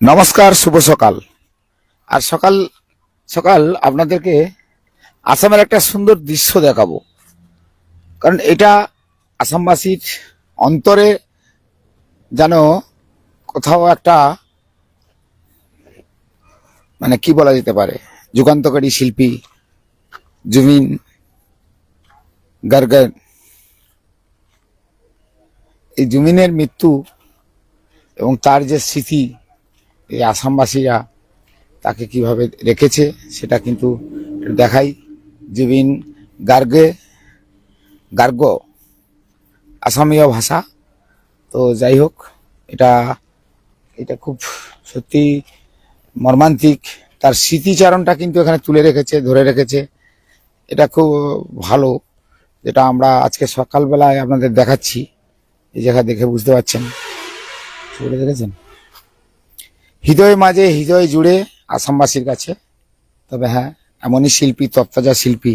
নমস্কার, শুভ সকাল। আর সকাল সকাল আপনাদেরকে আসামের একটা সুন্দর দৃশ্য দেখাবো, কারণ এটা আসামবাসীর অন্তরে যেন কোথাও একটা কি বলা যেতে পারে, যুগান্তকারী শিল্পী জুবিন গার্গের এই জুবিনের মৃত্যু এবং তার যে স্মৃতি, এই আসামবাসীরা তাকে কিভাবে রেখেছে সেটা কিন্তু দেখাই। জুবিন গার্গে গার্গ আসামীয় ভাষা। তো যাই হোক, এটা এটা খুব সত্যি মর্মান্তিক। তার স্মৃতিচারণটা কিন্তু এখানে তুলে রেখেছে, ধরে রেখেছে। এটা খুব ভালো, যেটা আমরা আজকে সকালবেলায় আপনাদের দেখাচ্ছি। এই জায়গা দেখে বুঝতে পারছেন, ছবিটা দেখেছেন? হৃদয় মাঝে হৃদয় জুড়ে আসামবাসীর কাছে। তবে হ্যাঁ, এমনই শিল্পী, তত্ত্বাজা শিল্পী,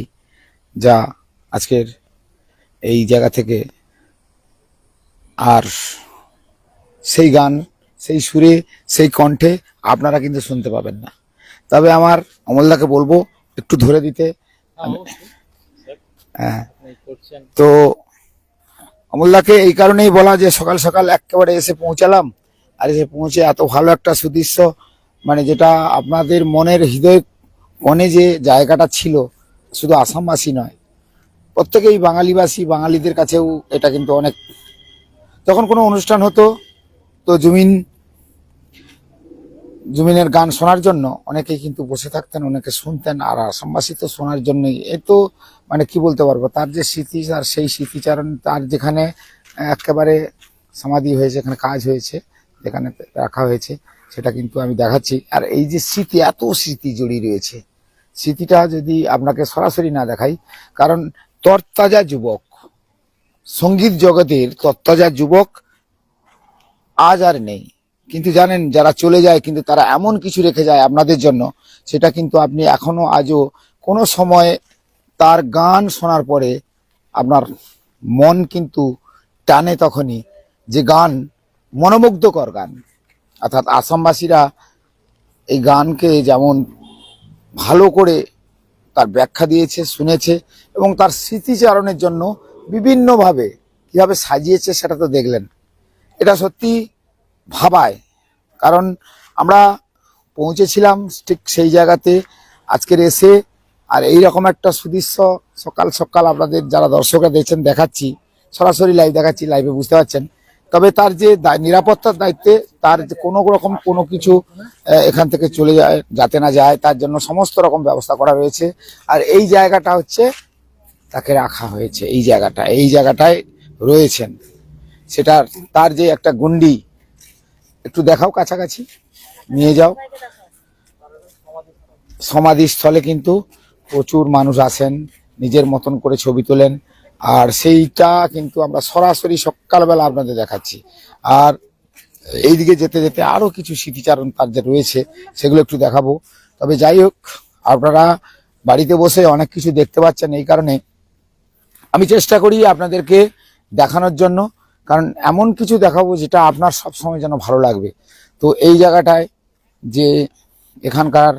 যা আজকের এই জায়গা থেকে আর সেই গান, সেই সুরে, সেই কণ্ঠে আপনারা কিন্তু শুনতে পাবেন না। তবে আমার অমলদাকে বলবো একটু ধরে দিতে। হ্যাঁ, তো অমলদাকে এই কারণেই বলা যে সকাল সকাল একেবারে এসে পৌঁছালাম, আর এসে পৌঁছে এত ভালো একটা সুদৃশ্য, যেটা আপনাদের মনের হৃদয় কোণে যে জায়গাটা ছিল, শুধু আসামবাসী নয়, প্রত্যেকেই বাঙালিবাসী, বাঙালিদের কাছেও এটা কিন্তু অনেক। যখন কোনো অনুষ্ঠান হতো, তো জুবিনের গান শোনার জন্য অনেকেই কিন্তু বসে থাকতেন, অনেকে শুনতেন। আর আসামবাসী তো শোনার জন্যই। এ তো কি বলতে পারবো, তার যে স্মৃতি, আর সেই স্মৃতিচারণ, তার যেখানে একেবারে সমাধি হয়েছে, এখানে কাজ হয়েছে, যেখানে রাখা হয়েছে, সেটা কিন্তু আমি দেখাচ্ছি। আর এই যে স্মৃতি, এত স্মৃতি জড়িয়ে রয়েছে, স্মৃতিটা যদি আপনাকে সরাসরি না দেখাই, কারণ তরতাজা যুবক, সঙ্গীত জগতের তরতাজা যুবক আজ আর নেই। কিন্তু জানেন, যারা চলে যায় কিন্তু তারা এমন কিছু রেখে যায় আপনাদের জন্য, সেটা কিন্তু আপনি এখনো আজও কোনো সময় তার গান শোনার পরে আপনার মন কিন্তু টানে তখনই, যে গান মনোমুগ্ধকর গান। অর্থাৎ আসামবাসীরা এই গানকে যেমন ভালো করে তার ব্যাখ্যা দিয়েছে, শুনেছে, এবং তার স্মৃতিচারণের জন্য বিভিন্নভাবে কিভাবে সাজিয়েছে সেটা তো দেখলেন। এটা সত্যি ভাবায়, কারণ আমরা পৌঁছেছিলাম ঠিক সেই জায়গাতে আজকের এসে। আর এই রকম একটা সুদৃশ্য সকাল সকাল আপনাদের যারা দর্শকরা দেখছেন দেখাচ্ছি, সরাসরি লাইভ দেখাচ্ছি, লাইভে বুঝতে পারছেন। তবে তার যে নিরাপত্তার দায়িত্বে, তার যে কোনো রকম কোনো কিছু এখান থেকে চলে যায় যাতে না যায়, তার জন্য সমস্ত রকম ব্যবস্থা করা রয়েছে। আর এই জায়গাটা হচ্ছে তাকে রাখা হয়েছে, এই জায়গাটায় রয়েছেন। সেটা তার যে একটা গুন্ডি, একটু দেখাও, কাছাকাছি নিয়ে যাও। সমাধিস্থলে কিন্তু প্রচুর মানুষ আসেন, নিজের মতন করে ছবি তোলেন। আর সেইটা কিন্তু আমরা সরাসরি সকালবেলা আপনাদের দেখাচ্ছি। আর এইদিকে যেতে যেতে আরো কিছু স্মৃতিচারণ তার যে রয়েছে, সেগুলো একটু দেখাবো। তবে যাই হোক, আপনারা বাড়িতে বসে অনেক কিছু দেখতে পাচ্ছেন, এই কারণে আমি চেষ্টা করি আপনাদেরকে দেখানোর জন্য, কারণ এমন কিছু দেখাবো যেটা আপনার সবসময় যেন ভালো লাগবে। তো এই জায়গাটায় যে এখানকার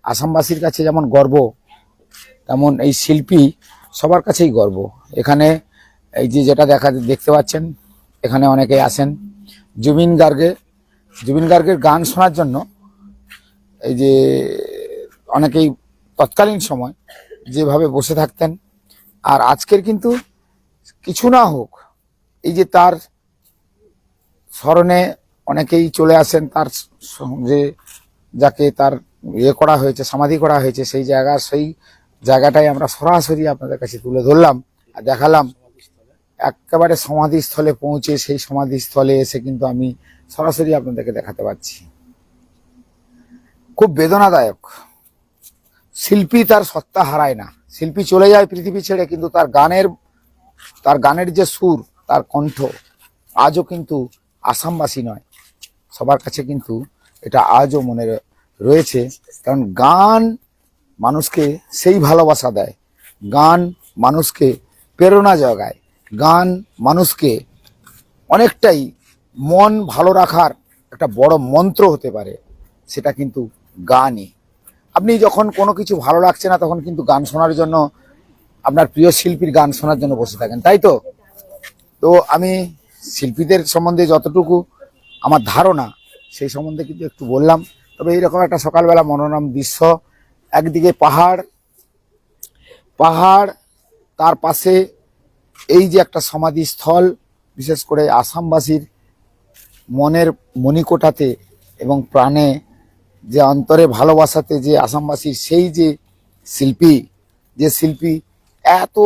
আসামবাসীর কাছে যেমন গর্ব, তেমন এই শিল্পী সবার কাছেই গর্ব। এখানে এই যে যেটা দেখতে পাচ্ছেন, এখানে অনেকেই আসেন জুবিন গার্গের গান শোনার জন্য। এই যে অনেকেই তৎকালীন সময় যেভাবে বসে থাকতেন, আর আজকের কিন্তু কিছু না হোক, এই যে তার স্মরণে অনেকেই চলে আসেন, তার যে যাকে তার করা হয়েছে, সমাধি করা হয়েছে, সেই জায়গাটাই আমরা সরাসরি আপনাদের কাছে তুলে ধরলাম আর দেখালাম। একেবারে সমাধিস্থলে পৌঁছে, সেই সমাধিস্থলে এসে কিন্তু আমি সরাসরি আপনাদেরকে দেখাতে পারছি। খুব বেদনাদায়ক। শিল্পী তার সত্তা হারায় না, শিল্পী চলে যায় পৃথিবী ছেড়ে, কিন্তু তার গানের যে সুর, তার কণ্ঠ আজও কিন্তু আসামবাসী নয়, সবার কাছে কিন্তু এটা আজও মনে রয়েছে। কারণ গান মানুষকে সেই ভালোবাসা দেয়, গান মানুষকে প্রেরণা জোগায়, গান মানুষকে অনেকটাই মন ভালো রাখার একটা বড় মন্ত্র হতে পারে, সেটা কিন্তু গানই। আপনি যখন কোনো কিছু ভালো লাগছে না তখন কিন্তু গান শোনার জন্য, আপনার প্রিয় শিল্পীর গান শোনার জন্য বসে থাকেন, তাই তো? তো আমি শিল্পীদের সম্বন্ধে যতটুকু আমার ধারণা সেই সম্বন্ধে কিন্তু একটু বললাম। তবে এইরকম একটা সকালবেলা মনোরম দৃশ্য, একদিকে পাহাড়, পাহাড়, তার পাশে এই যে একটা সমাধিস্থল, বিশেষ করে আসামবাসীর মনের মণিকোঠাতে এবং প্রাণে, যে অন্তরে ভালোবাসাতে যে আসামবাসীর সেই যে শিল্পী, যে শিল্পী এত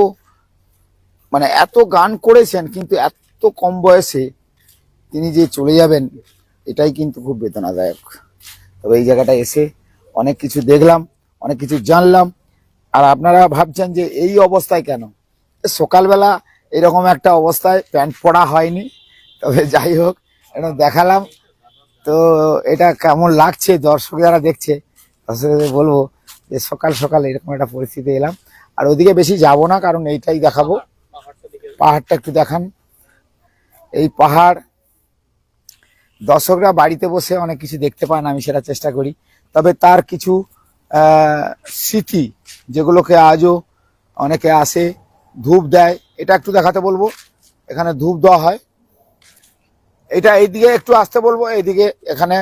এত গান করেছেন, কিন্তু এত কম বয়সে তিনি যে চলে যাবেন, এটাই কিন্তু খুব বেদনাদায়ক। তবে এই জায়গাটা এসে অনেক কিছু দেখলাম, অনেক কিছু জানলাম। আর আপনারা ভাবছেন যে এই অবস্থায় কেন, সকালবেলা এরকম একটা অবস্থায় প্যান্ট পরা হয়নি। তবে যাই হোক, এটা দেখালাম। তো এটা কেমন লাগছে দর্শক যারা দেখছে, দর্শকদের বলবো যে সকাল সকাল এরকম একটা পরিস্থিতি এলাম। আর ওদিকে বেশি যাব না, কারণ এইটাই দেখাবো। পাহাড়টা একটু দেখান। এই পাহাড়, দর্শকরা বাড়িতে বসে অনেক কিছু দেখতে পান, আমি সেটা চেষ্টা করি। তবে তার কিছু স্মৃতি, যেগুলোকে আজও অনেকে আসে, ধূপ দেয়, এটা একটু দেখাতে বলবো। এখানে ধূপ দেওয়া হয়, এটা এইদিকে একটু আসতে বলবো, এইদিকে এখানে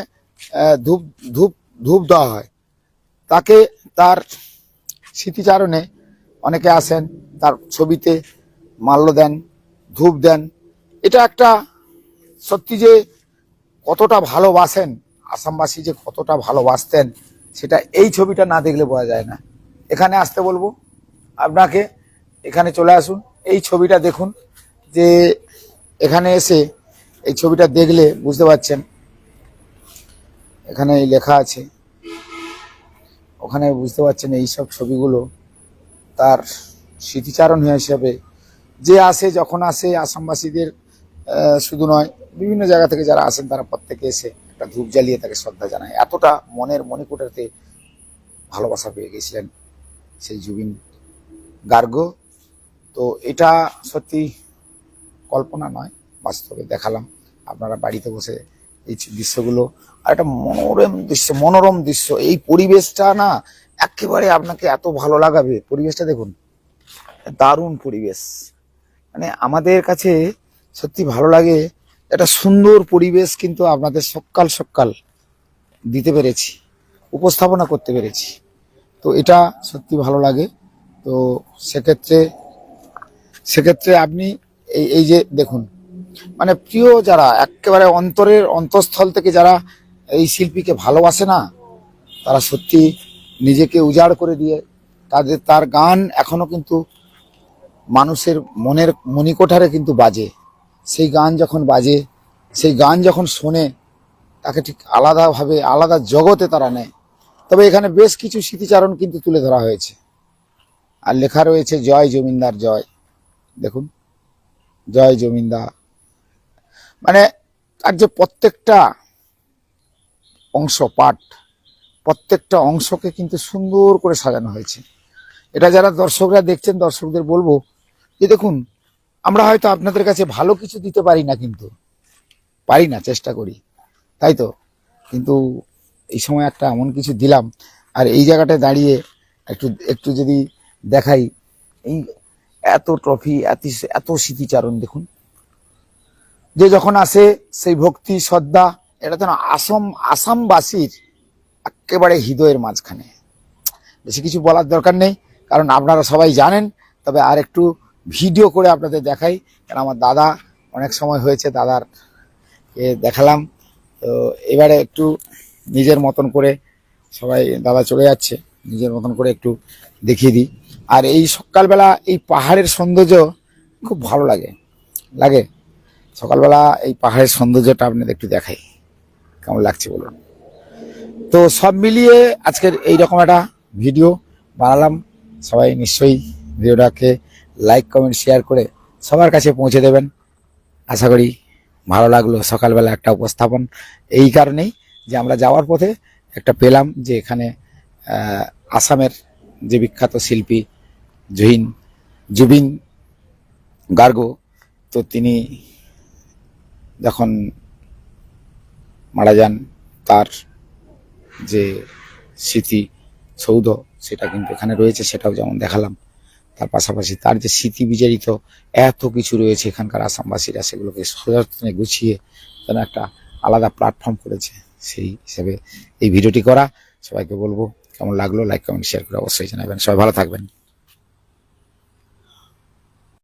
ধূপ ধূপ ধূপ দেওয়া হয় তাকে। তার স্মৃতিচারণে অনেকে আসেন, তার ছবিতে মাল্য দেন, ধূপ দেন। এটা একটা সত্যি যে কতটা ভালোবাসেন আসামবাসী, যে কতটা ভালোবাসতেন, সেটা এই ছবিটা না দেখলে বোঝা যায় না। এখানে আসতে বলবো আপনাকে, এখানে চলে আসুন, এই ছবিটা দেখুন। যে এখানে এসে এই ছবিটা দেখলে বুঝতে পারছেন, এখানে লেখা আছে, ওখানে বুঝতে পারছেন এইসব ছবিগুলো তার স্মৃতিচারণ হিসেবে যে আসে, যখন আসে আসামবাসীদের শুধু নয়, বিভিন্ন জায়গা থেকে যারা আসেন তারা প্রত্যেকে এসে একটা ধূপ জ্বালিয়ে তাকে শ্রদ্ধা জানায়। এতটা মনের মণিকোঠাতে ভালোবাসা পেয়ে গেছিলেন সেই জুবিন গার্গ। তো এটা সত্যি কল্পনা নয়, বাস্তবে দেখালাম। আপনারা বাড়িতে বসে এই দৃশ্যগুলো, আর একটা মনোরম দৃশ্য, মনোরম দৃশ্য, এই পরিবেশটা না একেবারে আপনাকে এত ভালো লাগাবে। পরিবেশটা দেখুন, দারুণ পরিবেশ। আমাদের কাছে সত্যি ভালো লাগে, একটা সুন্দর পরিবেশ কিন্তু আপনাদের সকাল সকাল দিতে পেরেছি, উপস্থাপনা করতে পেরেছি। তো এটা সত্যি ভালো লাগে। তো সেক্ষেত্রে আপনি এই যে দেখুন, প্রিয় যারা একেবারে অন্তরের অন্তঃস্থল থেকে যারা এই শিল্পীকে ভালোবাসে না, তারা সত্যি নিজেকে উজাড় করে দিয়ে তার গান এখনো কিন্তু মানুষের মনের মণিকোঠারে কিন্তু বাজে। সেই গান যখন বাজে, সেই গান যখন শোনে, তাকে ঠিক আলাদাভাবে আলাদা জগতে তারা নেয়। তবে এখানে বেশ কিছু স্মৃতিচারণ কিন্তু তুলে ধরা হয়েছে, আর লেখা রয়েছে জয় জমিনদার জয়। দেখুন, জয় জমিনদার, তার যে প্রত্যেকটা অংশ, পাঠ, প্রত্যেকটা অংশকে কিন্তু সুন্দর করে সাজানো হয়েছে। এটা যারা দর্শকরা দেখছেন, দর্শকদের বলবো যে দেখুন, আমরা হয়তো আপনাদের কাছে ভালো কিছু দিতে পারি না, কিন্তু পারি না, চেষ্টা করি, তাই তো? কিন্তু এই সময় একটা এমন কিছু দিলাম। আর এই জায়গাটায় দাঁড়িয়ে একটু একটু যদি দেখাই, এই এত ট্রফি, এত স্মৃতিচারণ দেখুন। যে যখন আসে সেই ভক্তি শ্রদ্ধা, এটা যেন আসামবাসীর একেবারে হৃদয়ের মাঝখানে। বেশি কিছু বলার দরকার নেই, কারণ আপনারা সবাই জানেন। তবে আর একটু ভিডিও করে আপনাদের দেখাই, কারণ আমার দাদা, অনেক সময় হয়েছে দাদার দেখালাম। তো এবারে একটু নিজের মতন করে, সবাই দাদা চলে যাচ্ছে, নিজের মতন করে একটু দেখিয়ে দিই। আর এই সকালবেলা এই পাহাড়ের সৌন্দর্য খুব ভালো লাগে। সকালবেলা এই পাহাড়ের সৌন্দর্যটা আপনাদের একটু দেখাই, কেমন লাগছে বলুন। তো সব মিলিয়ে আজকের এইরকম একটা ভিডিও বানালাম। সবাই নিশ্চয়ই ভিডিওটাকে লাইক কমেন্ট শেয়ার করে সবার কাছে পৌঁছে দেবেন। আশা করি ভালো লাগলো সকালবেলা একটা উপস্থাপন, এই কারণেই যে আমরা যাওয়ার পথে একটা পেলাম যে এখানে আসামের যে বিখ্যাত শিল্পী জুবিন গার্গ, তো তিনি যখন মারা যান তার যে স্মৃতি সৌধ সেটা কিন্তু এখানে রয়েছে, সেটাও যেমন দেখালাম। তার পাশাপাশি তার যে স্মৃতি বিজড়িত এত কিছু রয়েছে এখানকার আসামবাসীরা সেগুলোকে সযত্নে গুছিয়ে যেন একটা আলাদা প্ল্যাটফর্ম করেছে, সেই হিসেবে এই ভিডিওটি করা। সবাইকে বলবো কেমন লাগলো লাইক কমেন্ট শেয়ার করে অবশ্যই জানাবেন। সবাই ভালো থাকবেন।